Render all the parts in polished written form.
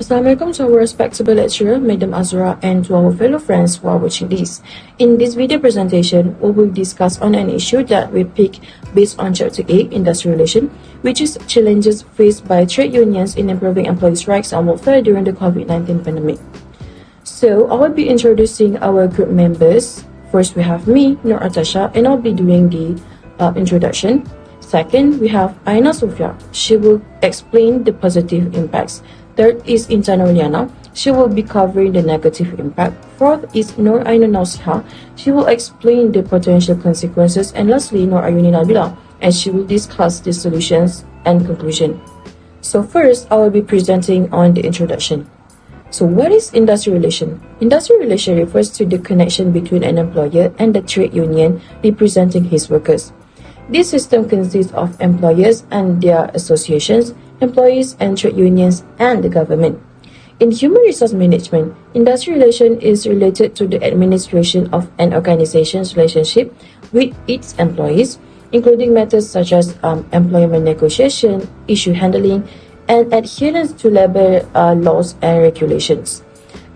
Assalamualaikum to our respectable lecturer, Madam Azra, and to our fellow friends who are watching this. In this video presentation, we will discuss on an issue that we pick based on Chapter 8, Industrial Relation, which is challenges faced by trade unions in improving employees' rights and welfare during the COVID-19 pandemic. So, I will be introducing our group members. First, we have me, Nur Atasha, and I'll be doing the introduction. Second, we have Aina Sofia. She will explain the positive impacts. Third is INL-intanlieyyana. She will be covering the negative impact. Fourth is Nur Aina Nausiha. She will explain the potential consequences. And lastly, Nur Ayuni Nabila, and she will discuss the solutions and conclusion. So first, I will be presenting on the introduction. So what is industrial relation? Industrial relation refers to the connection between an employer and the trade union representing his workers. This system consists of employers and their associations, employees and trade unions, and the government. In human resource management, industrial relation is related to the administration of an organization's relationship with its employees, including matters such as employment negotiation, issue handling, and adherence to labor laws and regulations.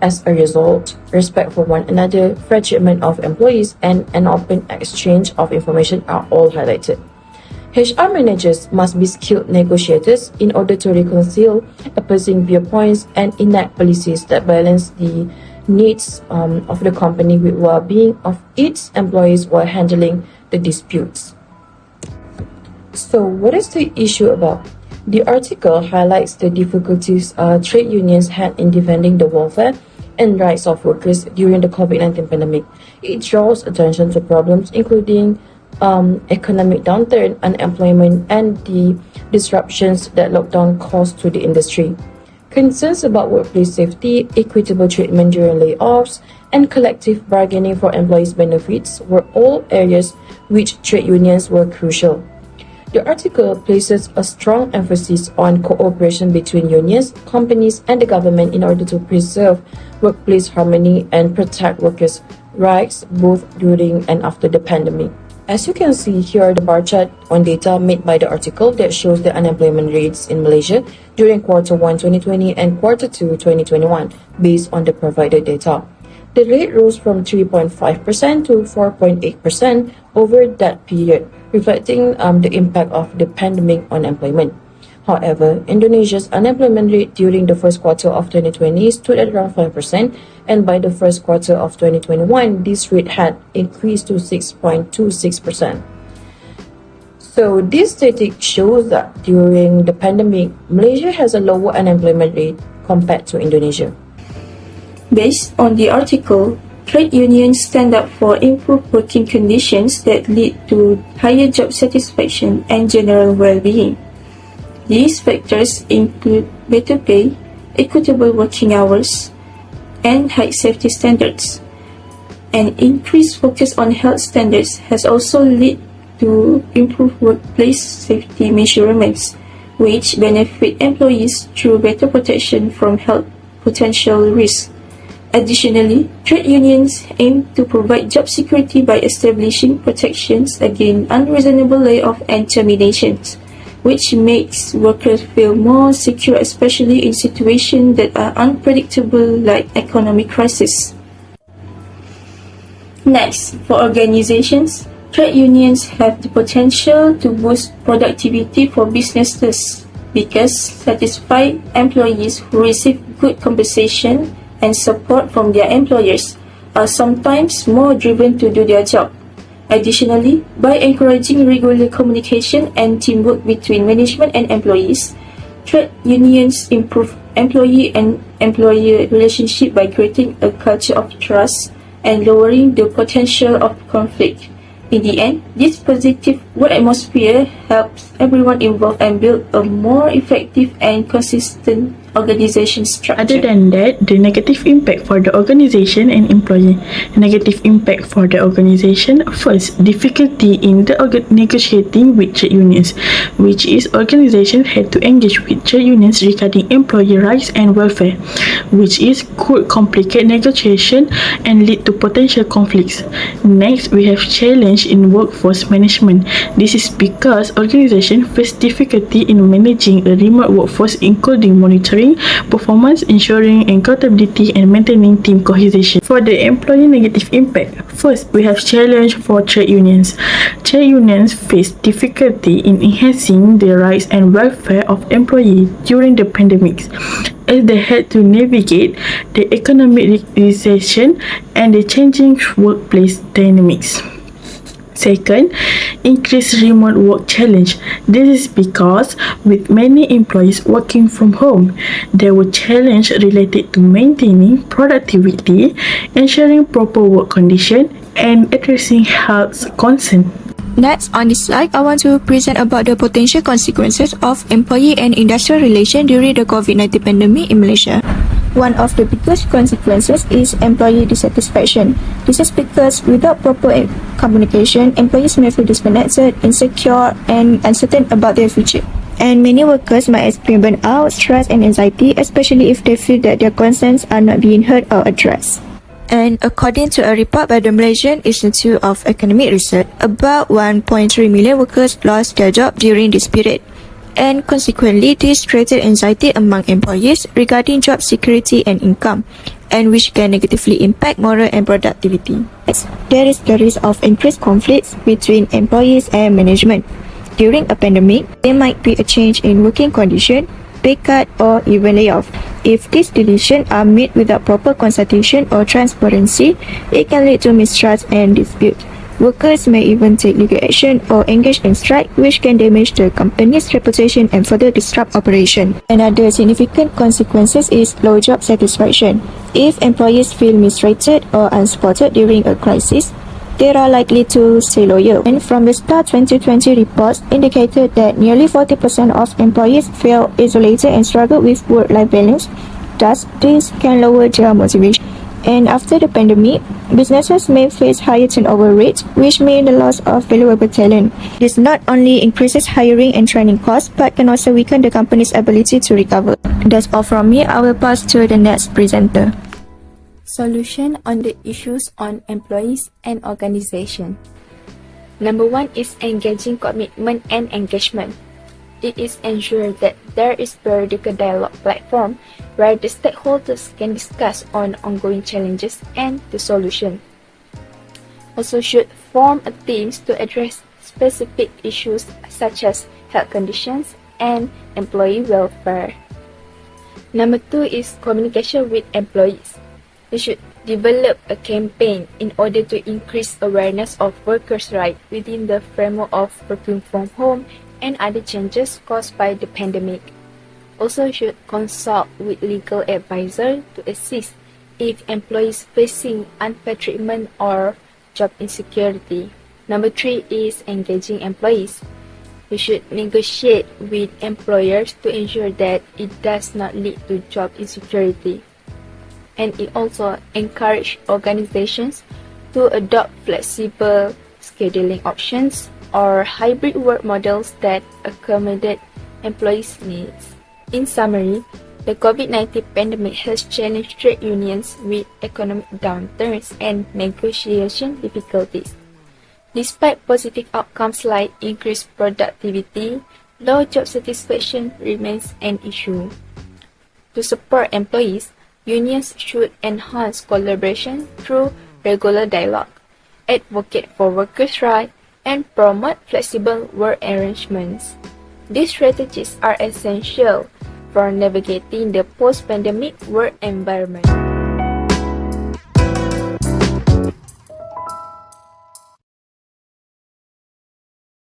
As a result, respect for one another, fair treatment of employees, and an open exchange of information are all highlighted. HR managers must be skilled negotiators in order to reconcile opposing viewpoints and enact policies that balance the needs of the company with well-being of its employees while handling the disputes. So, what is the issue about? The article highlights the difficulties trade unions had in defending the welfare and rights of workers during the COVID-19 pandemic. It draws attention to problems including economic downturn, unemployment, and the disruptions that lockdown caused to the industry. Concerns about workplace safety, equitable treatment during layoffs, and collective bargaining for employees' benefits were all areas which trade unions were crucial. The article places a strong emphasis on cooperation between unions, companies, and the government in order to preserve workplace harmony and protect workers' rights both during and after the pandemic. As you can see, here are the bar chart on data made by the article that shows the unemployment rates in Malaysia during Q1 2020 and Q2 2021 based on the provided data. The rate rose from 3.5% to 4.8% over that period, reflecting the impact of the pandemic on employment. However, Indonesia's unemployment rate during the first quarter of 2020 stood at around 5%, and by the first quarter of 2021, this rate had increased to 6.26%. So, this statistic shows that during the pandemic, Malaysia has a lower unemployment rate compared to Indonesia. Based on the article, trade unions stand up for improved working conditions that lead to higher job satisfaction and general well-being. These factors include better pay, equitable working hours, and high safety standards. An increased focus on health standards has also led to improved workplace safety measurements, which benefit employees through better protection from health potential risks. Additionally, trade unions aim to provide job security by establishing protections against unreasonable layoff and terminations, which makes workers feel more secure, especially in situations that are unpredictable like economic crisis. Next, for organizations, trade unions have the potential to boost productivity for businesses because satisfied employees who receive good compensation and support from their employers are sometimes more driven to do their job. Additionally, by encouraging regular communication and teamwork between management and employees, trade unions improve employee and employer relationship by creating a culture of trust and lowering the potential of conflict. In the end, this positive work atmosphere helps everyone involved and build a more effective and consistent organization structure. Other than that, the negative impact for the organization and employee. Negative impact for the organization. First, difficulty in the negotiating with trade unions, which is organization had to engage with trade unions regarding employee rights and welfare, which is could complicate negotiation and lead to potential conflicts. Next, we have challenge in workforce management. This is because organization face difficulty in managing a remote workforce, including monitoring evaluating performance, ensuring accountability, and maintaining team cohesion. For the employee negative impact, first we have challenge for trade unions. Trade unions face difficulty in enhancing the rights and welfare of employees during the pandemic, as they had to navigate the economic recession and the changing workplace dynamics. Second, increased remote work challenge. This is because with many employees working from home, there were challenges related to maintaining productivity, ensuring proper work conditions, and addressing health concerns. Next, on this slide, I want to present about the potential consequences of employee and industrial relation during the COVID-19 pandemic in Malaysia. One of the biggest consequences is employee dissatisfaction. This is because without proper communication, employees may feel disconnected, insecure, and uncertain about their future. And many workers might experience burnout, stress, and anxiety, especially if they feel that their concerns are not being heard or addressed. And according to a report by the Malaysian Institute of Economic Research, about 1.3 million workers lost their job during this period. And consequently, this created anxiety among employees regarding job security and income, and which can negatively impact morale and productivity. Next, there is the risk of increased conflicts between employees and management. During a pandemic, there might be a change in working condition, pay cut, or even layoff. If these decisions are made without proper consultation or transparency, it can lead to mistrust and dispute. Workers may even take legal action or engage in strike, which can damage the company's reputation and further disrupt operation. Another significant consequences is low job satisfaction. If employees feel mistreated or unsupported during a crisis, they are likely to stay loyal. And from the STAR 2020 reports indicated that nearly 40% of employees feel isolated and struggle with work-life balance. Thus, this can lower their motivation. And after the pandemic, businesses may face higher turnover rates, which mean the loss of valuable talent. This not only increases hiring and training costs, but can also weaken the company's ability to recover. That's all from me. I will pass to the next presenter. Solution on the issues on employees and organization. Number one is engaging commitment and engagement. It is ensured that there is periodical dialogue platform where the stakeholders can discuss on ongoing challenges and the solution. Also should form a teams to address specific issues such as health conditions and employee welfare. Number two is communication with employees. They should develop a campaign in order to increase awareness of workers' rights within the framework of working from home and other changes caused by the pandemic. Also should consult with legal advisor to assist if employees facing unfair treatment or job insecurity. Number three is engaging employees. We should negotiate with employers to ensure that it does not lead to job insecurity. And it also encourages organizations to adopt flexible scheduling options or hybrid work models that accommodate employees' needs. In summary, the COVID-19 pandemic has challenged trade unions with economic downturns and negotiation difficulties. Despite positive outcomes like increased productivity, low job satisfaction remains an issue. To support employees, unions should enhance collaboration through regular dialogue, advocate for workers' rights, and promote flexible work arrangements. These strategies are essential for navigating the post-pandemic work environment.